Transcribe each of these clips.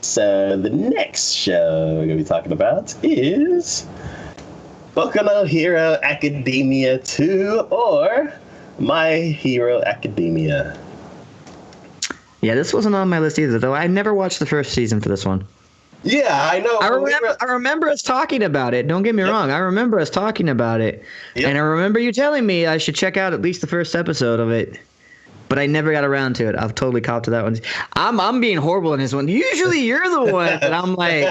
So the next show we're gonna be talking about is Boku no Hero Academia 2 or My Hero Academia. Yeah, this wasn't on my list either, though. I never watched the first season for this one. Yeah, I know. I remember us talking about it. Don't get me wrong. I remember us talking about it. Yep. And I remember you telling me I should check out at least the first episode of it. But I never got around to it. I've totally copped to that one. I'm being horrible in this one. Usually you're the one that I'm like,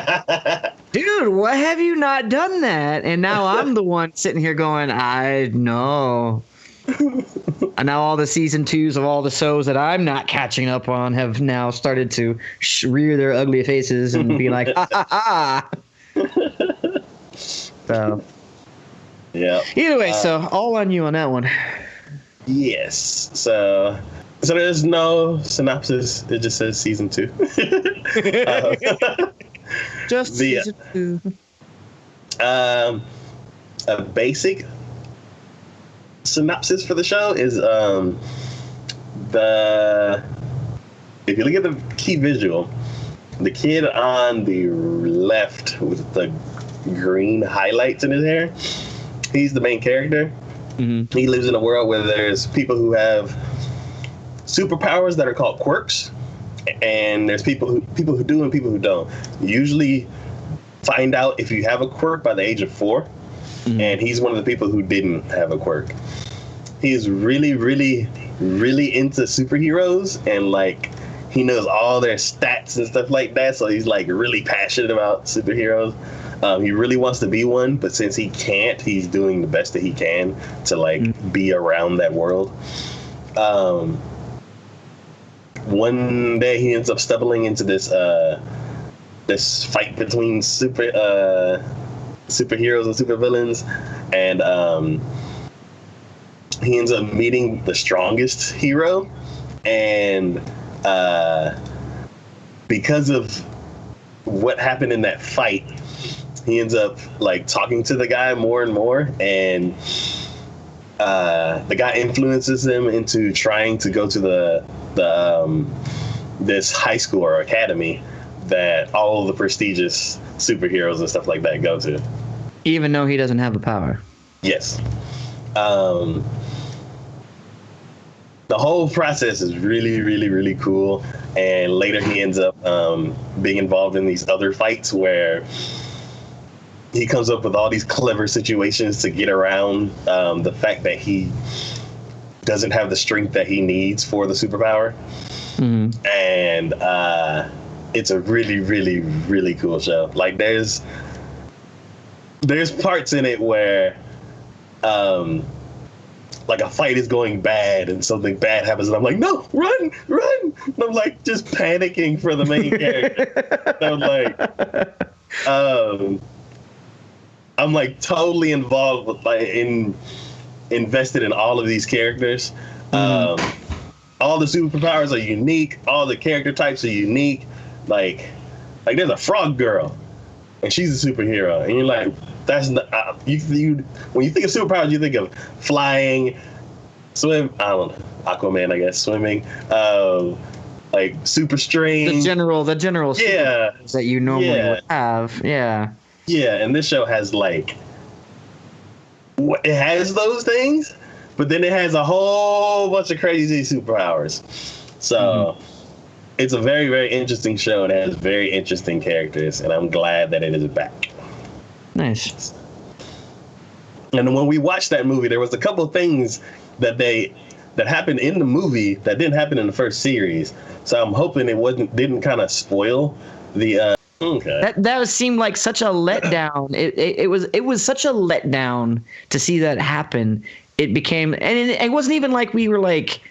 dude, why have you not done that? And now I'm the one sitting here going, I know. And now all the season 2s of all the shows that I'm not catching up on have now started to rear their ugly faces and be like, ha ha ha. So, yeah. Either way, so all on you on that one. Yes. So there's no synopsis. It just says season 2. Just season 2. A basic synopsis for the show is if you look at the key visual, the kid on the left with the green highlights in his hair, he's the main character. Mm-hmm. He lives in a world where there's people who have superpowers that are called quirks, and there's people who do and people who don't. You usually find out if you have a quirk by the age of 4, and he's one of the people who didn't have a quirk. He is really, really, really into superheroes, and like he knows all their stats and stuff like that. So he's like really passionate about superheroes. He really wants to be one, but since he can't, he's doing the best that he can to like be around that world. One day he ends up stumbling into this fight between superheroes and supervillains, and he ends up meeting the strongest hero, and because of what happened in that fight, he ends up like talking to the guy more and more, and the guy influences him into trying to go to this high school or academy that all of the prestigious superheroes and stuff like that go to. Even though he doesn't have the power. Yes. The whole process is really, really, really cool. And later he ends up being involved in these other fights where he comes up with all these clever situations to get around the fact that he doesn't have the strength that he needs for the superpower. Mm-hmm. And it's a really, really, really cool show. Like there's parts in it where like a fight is going bad and something bad happens, and I'm like, no, run! And I'm like just panicking for the main character. I'm like totally involved with invested in all of these characters. All the superpowers are unique. All the character types are unique. Like there's a frog girl, and she's a superhero, and you're like, that's not, you. When you think of superpowers, you think of flying, swim. I don't know, Aquaman, I guess, swimming. Like super strength. The general yeah, that you normally would have. Yeah. Yeah, and this show has like, it has those things, but then it has a whole bunch of crazy superpowers. So it's a very, very interesting show, and it has very interesting characters, and I'm glad that it is back. Nice. And when we watched that movie, there was a couple of things that happened in the movie that didn't happen in the first series. So I'm hoping it didn't kind of spoil the. Okay. That seemed like such a letdown. It was such a letdown to see that happen. It became, and it wasn't even like we were like